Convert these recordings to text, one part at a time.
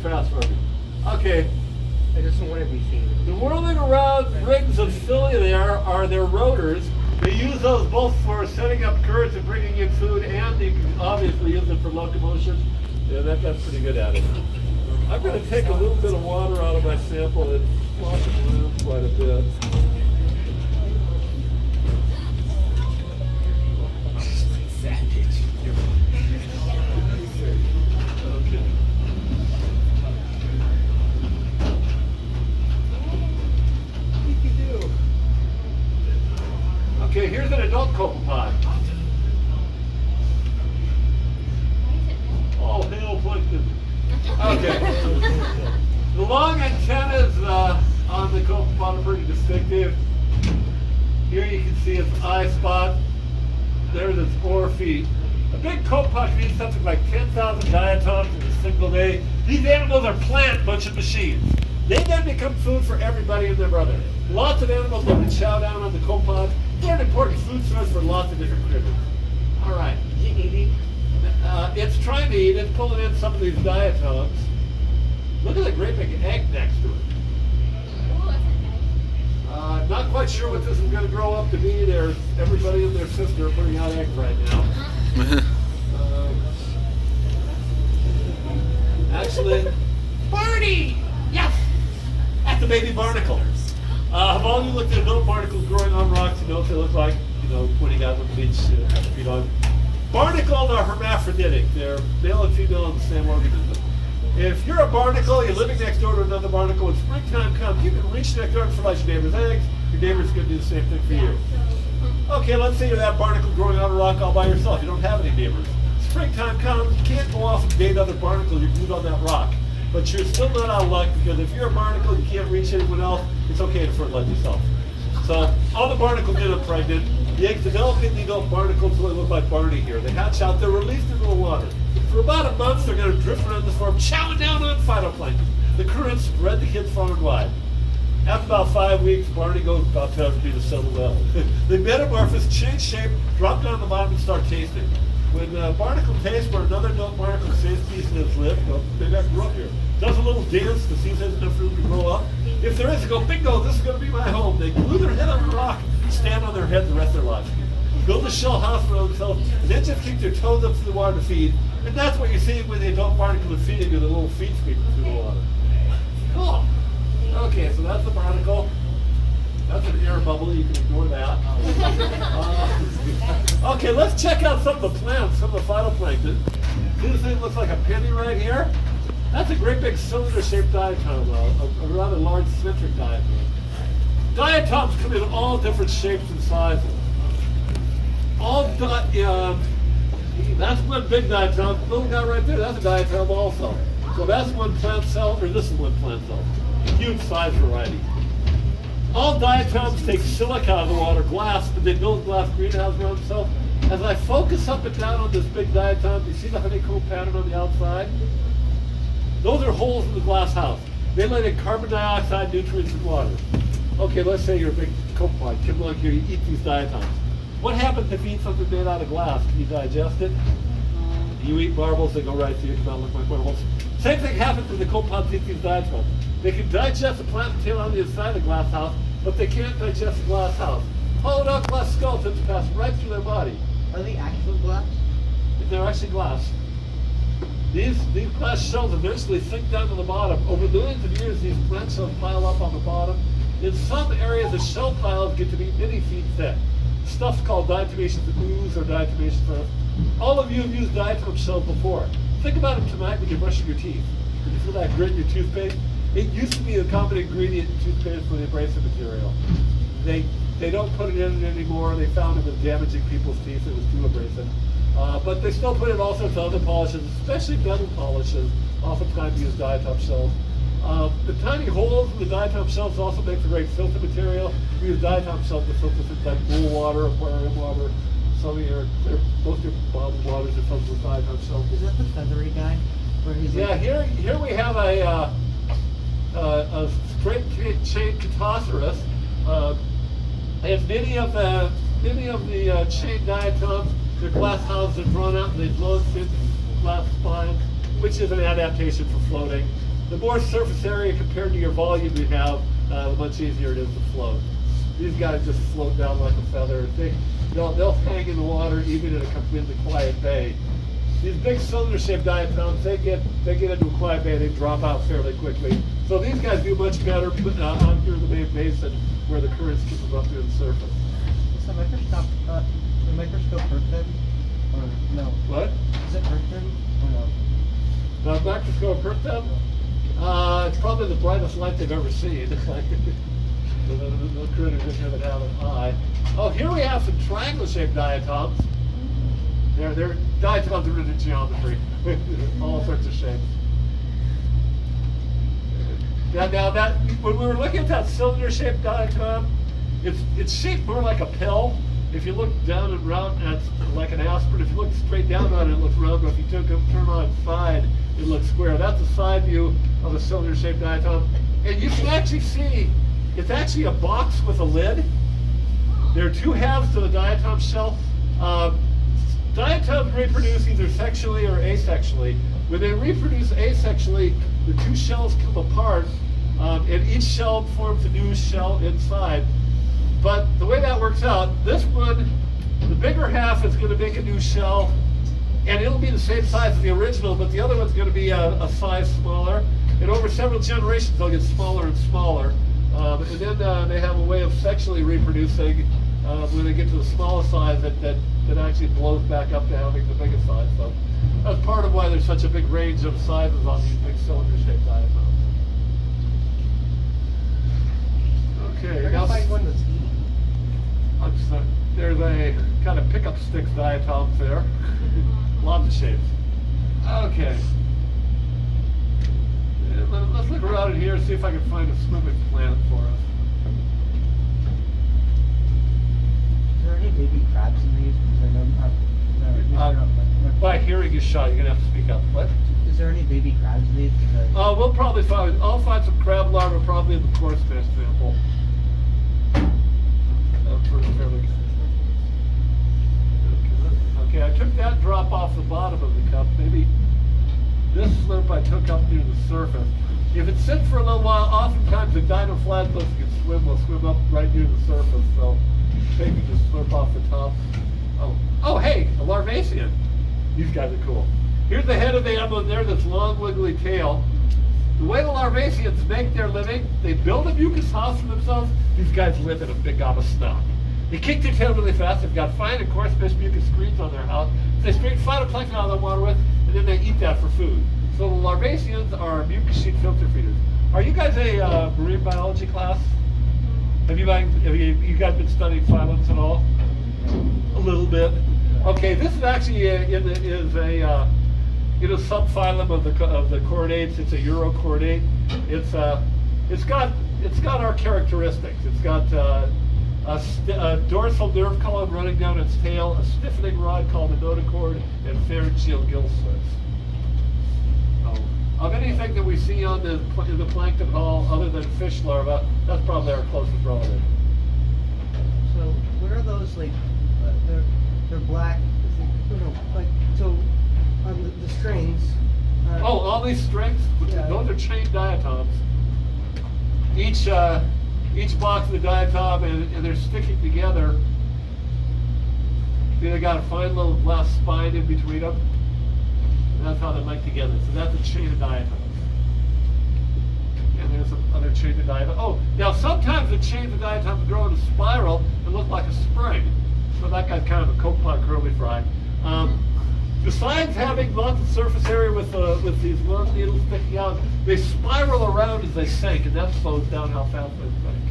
fast for me. Okay. I just don't want to be seen. The whirling around rings of cilia are their rotors. They use those both for setting up currents and bringing in food, and you can obviously use them for locomotion. Yeah, that guy's pretty good at it. I'm going to take a little bit of water out of my sample and wash it around quite a bit. Savage. Okay. Okay, here's an adult copepod. All hail plankton. Okay. The long antennas on the copepod are pretty distinctive. Here you can see its eye spot. There's its 4 feet. A big copepod can eat something like 10,000 diatoms in a single day. These animals are plant bunch of machines. They then become food for everybody and their brother. Lots of animals love to chow down on the copepod. They're an important food source for lots of different critters. All right. Is it eating? It's trying to eat. It's pulling in some of these diatoms. Look at the great big egg next to it. Not quite sure what this is going to grow up to be. There's everybody and their sister are putting out eggs right now. Actually, Barney! Yes! That's the baby barnacle. Have all you looked at adult barnacles growing on rocks? You know what they look like? You know, when you got them bleach feet on. Barnacles are hermaphroditic. They're male and female in the same organism. If you're a barnacle, you're living next door to another barnacle, when springtime comes, you can reach next door and fertilize your neighbor's eggs. Your neighbor's going to do the same thing for you. Okay, let's say you're that barnacle growing on a rock all by yourself. You don't have any neighbors. Springtime comes, you can't go off and date other barnacles. You're glued on that rock. But you're still not out of luck, because if you're a barnacle, you can't reach anyone else. It's okay to fertilize yourself. So all the barnacles get up pregnant. The eggs develop in the adult barnacles, so they look like Barney here. They hatch out, they're released into the water. For about a month, they're going to drift around the farm, chowing down on phytoplankton. The currents spread the kids far and wide. After about 5 weeks, Barney goes about time for me to settle down. They metamorphose, change shape, drop down the bottom, and start tasting. When barnacle tastes where another adult barnacle safe piece in its lip, maybe I grew up here, does a little dance to see if there's enough room to grow up. If there is, they go, bingo, this is going to be my home. They glue their head on the rock, stand on their head the rest of their lives. Build a shell house for themselves, and then just keep their toes up to the water to feed. And that's what you're seeing when the adult barnacle is feeding you, the little feet sweeping through the water. Cool. Okay, so that's the barnacle. That's an air bubble, you can ignore that. Okay, let's check out some of the plants, some of the phytoplankton. See this thing looks like a penny right here? That's a great big cylinder-shaped diatom, a rather large symmetric diatom. Diatoms come in all different shapes and sizes. That's one big diatom. Little guy right there, that's a diatom also. So that's one plant cell, or this is one plant cell. Huge size variety. All diatoms take silica out of the water, glass, and they build glass greenhouse around themselves. As I focus up and down on this big diatom, you see the honeycomb pattern on the outside? Those are holes in the glass house. They let in carbon dioxide, nutrients, and water. Okay, let's say you're a big copepod. Come along here, you eat these diatoms. What happens if you eat something made out of glass? Can you digest it? You eat marbles, they go right through you, come out look like marbles. Same thing happens when the copepods eat these diatoms. They can digest the plant material on the inside of the glass house, but they can't digest the glass house. Hollowed out glass skeletons pass right through their body. Are they actual glass? They're actually glass. These glass shells eventually sink down to the bottom. Over millions of years, these plant shells pile up on the bottom. In some areas, the shell piles get to be many feet thick. Stuff's called diatomaceous ooze or diatomaceous earth. All of you have used diatom shells before. Think about it tonight when you're brushing your teeth. When you feel that grit in your toothpaste, it used to be a common ingredient in toothpaste for the abrasive material. They don't put it in anymore. They found it was damaging people's teeth. It was too abrasive. But they still put in all sorts of other polishes, especially metal polishes. Oftentimes use diatom shells. The tiny holes in the diatom shells also make for great filter material. We use diatom shells to filter things like pool water, aquarium water. Most of your bottled waters are filled with diatom shells. Is that the feathery guy? Where he's here we have a straight chain catopsaurus. And many of the chain diatoms, their glass houses are drawn out and they load into glass spines, which is an adaptation for floating. the more surface area compared to your volume you have, the much easier it is to float. These guys just float down like a feather. They'll hang in the water even in a completely quiet bay. These big cylinder-shaped diatoms, they get into a quiet bay, they drop out fairly quickly. So these guys do much better on here in the main basin where the currents keep them up near the surface. Is the microscope hurt them? Or no? What? Does it hurt them? Or no? The microscope hurt them? It's probably the brightest light they've ever seen. The critters in here that have it high. Oh, here we have some triangle-shaped diatoms. They're diatoms are in geometry, all sorts of shapes. Now that when we were looking at that cylinder-shaped diatom, it's shaped more like a pill. If you look down and round, it's like an aspirin. If you look straight down on it, it looks round. But if you turn on its side, it looks square. That's a side view of a cylinder-shaped diatom, and you can actually see it's actually a box with a lid. There are two halves to the diatom shell. Diatoms reproduce either sexually or asexually. When they reproduce asexually, the two shells come apart, and each shell forms a new shell inside. But the way that works out, this one, the bigger half is going to make a new shell, and it'll be the same size as the original, but the other one's going to be a size smaller. And over several generations, they'll get smaller and smaller. And then they have a way of sexually reproducing when they get to the smallest size that actually blows back up to having the biggest size. So that's part of why there's such a big range of sizes on these big cylinder-shaped diatoms. Okay, now one that's eating. there's a kind of pickup sticks diatoms there. Lots of shapes. Okay. Let's look around in here and see if I can find a swimming planet for us. Is there any baby crabs in these? Because I know By hearing you shot, you're gonna have to speak up. What? Is there any baby crabs in these? We'll probably find. I'll find some crab larvae probably in the coarse fish sample. Okay, I took that drop off the bottom of the cup. Maybe this slurp I took up near the surface. If it sits for a little while, oftentimes the dinoflagellates will swim up right near the surface. So maybe just slurp off the top. Oh, hey, a larvacean. These guys are cool. Here's the head of the animal, and there's this long, wiggly tail. The way the larvaceans make their living, they build a mucus house for themselves. These guys live in a big gob of snout. They kick their tail really fast. They've got fine and coarse fish mucus screens on their house. They scrape phytoplankton out of the water with, and then they eat that for food. So the larvaceans are mucus sheet filter feeders. Are you guys a marine biology class? Have you guys been studying phylums at all? A little bit. Okay, this is actually a subphylum of the chordates. It's a urochordate. It's got our characteristics. It's got a dorsal nerve column running down its tail, a stiffening rod called a notochord, and pharyngeal gill slits. Of anything that we see in the plankton hall, other than fish larvae, that's probably our closest relative. So what are those like? They're black. Like so on the strings. All these strings, yeah. Those are chain diatoms. Each box of the diatom, and they're sticking together. See, they got a fine little glass spine in between them. And that's how they link together. So that's a chain of diatoms. And there's some other chain of diatoms. Oh, now sometimes the chains of diatoms grow in a spiral and look like a spring. So that guy's kind of a coke pot curly fry. Besides having lots of surface area with these long needles sticking out, they spiral around as they sink, and that slows down how fast they sink.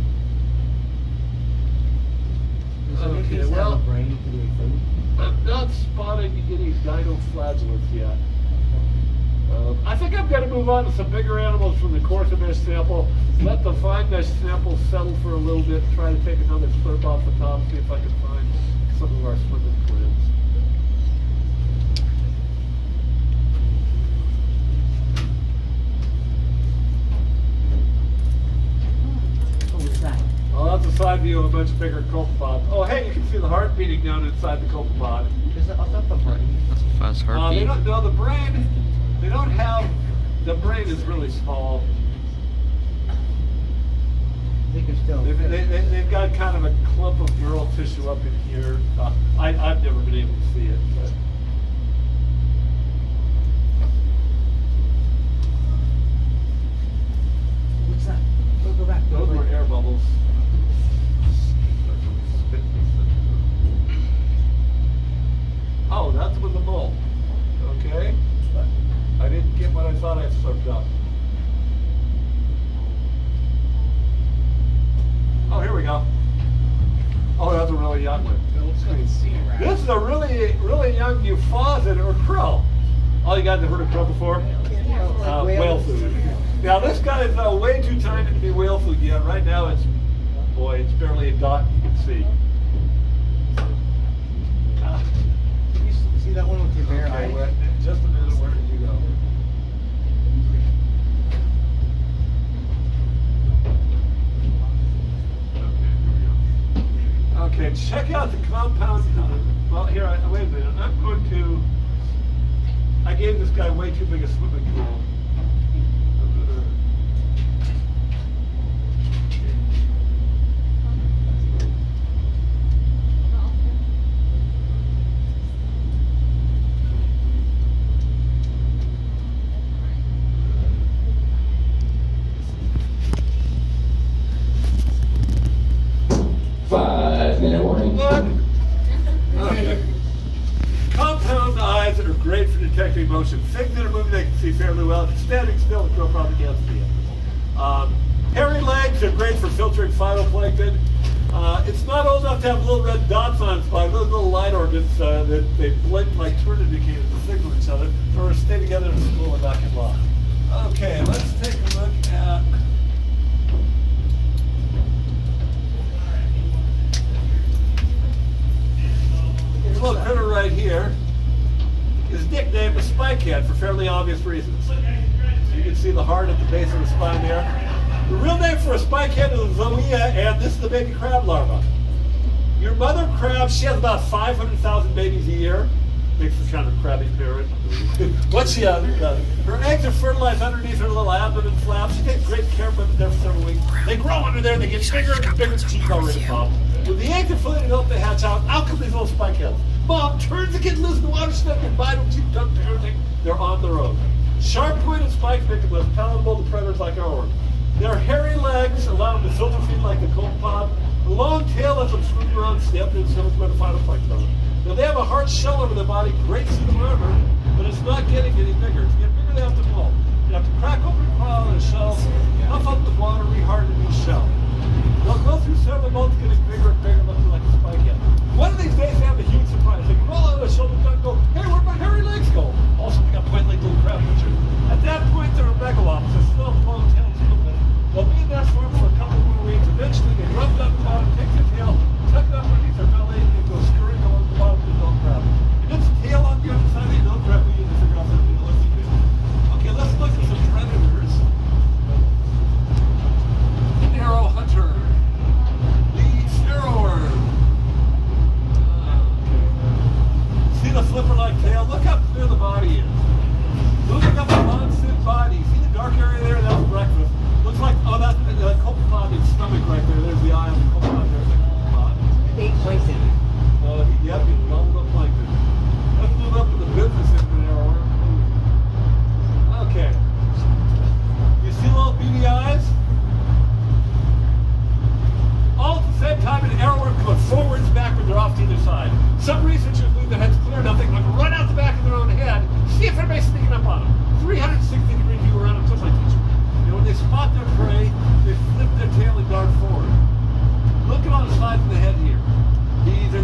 Okay, well, I'm not spotting any dinoflagellates yet. I think I'm going to move on to some bigger animals from the coarser mesh sample. Let the fine mesh sample settle for a little bit. Try to take another slurp off the top, see if I can find some of our swimming clams. What's that? Well, that's a side view of a much bigger copepod. Oh, hey, you can see the heart beating down inside the copepod. Is that the brain? That's a fast heartbeat. They don't know the brain. They don't have The brain is really small. I think it's still. They've got kind of a clump of neural tissue up in here. I've never been able to see it, but. What's that? Go back. Those were air bubbles. Oh, that was a mole. Okay. I didn't get what I thought I slipped up. Oh, here we go. Oh, that's a really young one. This is a really young euphausit or krill. Oh, you guys have heard of krill before? Whale food. Now this guy is way too tiny to be whale food yet. Right now it's barely a dot you can see. Can you see that one with your bare eye? Well, just a minute, where did you go? Okay, check out the compound. Well, here, wait a minute. I'm going to. I gave this guy way too big a swimming pool. Okay. Compound eyes are great for detecting motion. Things that are moving they can see fairly well. If it's standing still, the crow probably can't see it. Hairy legs are great for filtering phytoplankton. It's not old enough to have little red dots on its body. Those little light organs that they blink like turn indicators to signal each other or stay together in a school and not get lost. Okay, let's take a look at. This little critter right here is nicknamed a spikehead for fairly obvious reasons. So you can see the heart at the base of the spine there. The real name for a spikehead is Zoea, and this is the baby crab larva. Your mother crab, she has about 500,000 babies a year. Makes for kind of a crabby parent. What she her eggs are fertilized underneath her little abdomen flap. She takes great care of them there for several weeks. They grow under there, they get bigger and bigger. She's already popped. When the eggs are fully developed, they hatch out. Out come these little spikeheads. Mom turns to get loose in the water, she doesn't bite them, she's done parenting. They're on their own. Sharp pointed spikes make them less palatable to predators like ours. Their hairy legs allow them to filter feed like the copepod. The long tail lets them swim around, step in, so it's where the phytoplankton. Now they have a hard shell over their body, great suit of armor, but it's not getting any bigger. To get bigger, they have to molt. You have to crack open a pile of the shell, puff up the water, reharden a new shell. They'll go through several molts, getting bigger and bigger, looking like a spikehead. One of these days, they have a huge surprise. They crawl out of the shoulder and go, "Hey, where'd my hairy legs go?" Also, they got point-like little crab pictures. At that point, they're a megalops. They're still a long tail stupid. They'll be in that form for a couple more weeks. Eventually, they rub it up the bottom, take their tail, tuck it up underneath their belly, and go scurrying along the bottom of the adult crab. And its tail on the other side of the adult crab, we need to figure out something else to do. Okay, let's look at some predators. Arrow hunter. See the flipper-like tail? Look how clear the body is. Moving up the long, thin body. See the dark area there? That's breakfast. Looks like, oh, that's the copepod in stomach right there. There's the eye on the copepod there. It's like copepod. They plankton. Yep, he's gobbled up plankton. Let's move up to the business end of an arrow. Okay. You see little beady eyes? All at the same time, an arrowworm going forwards, backwards, or off to either side. Some researchers believe their head's clear enough they can run out the back of their own head, see if anybody's sneaking up on them. 360-degree view around them, just like teacher. When they spot their prey, they flip their tail and dart forward. Look at on the sides of the head here. These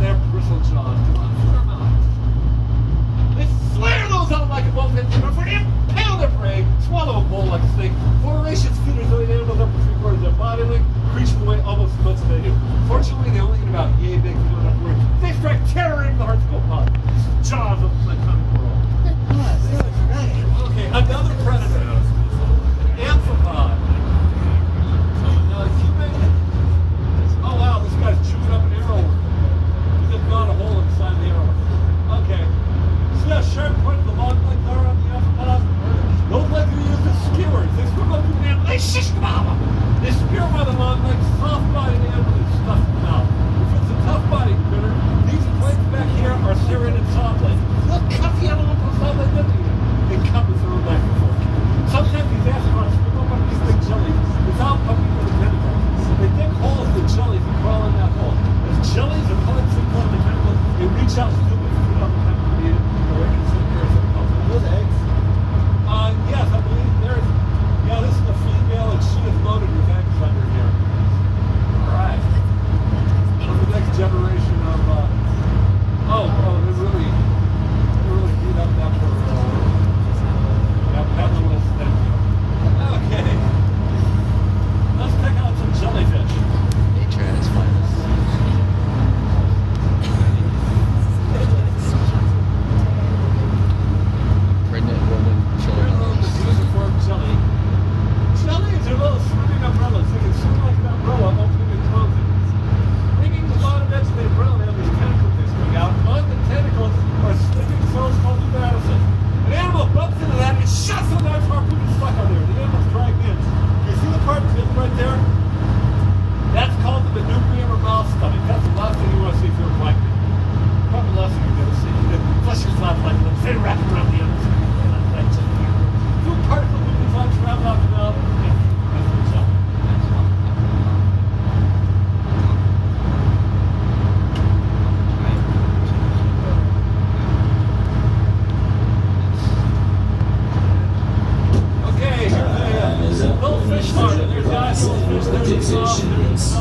6-ish.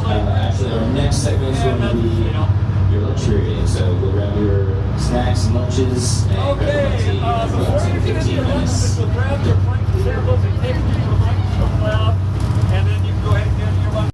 Actually, our next segment is going to be your lunch period. So go grab your snacks and lunches and grab a tea and have about 10 to 15 minutes. Grab your plate,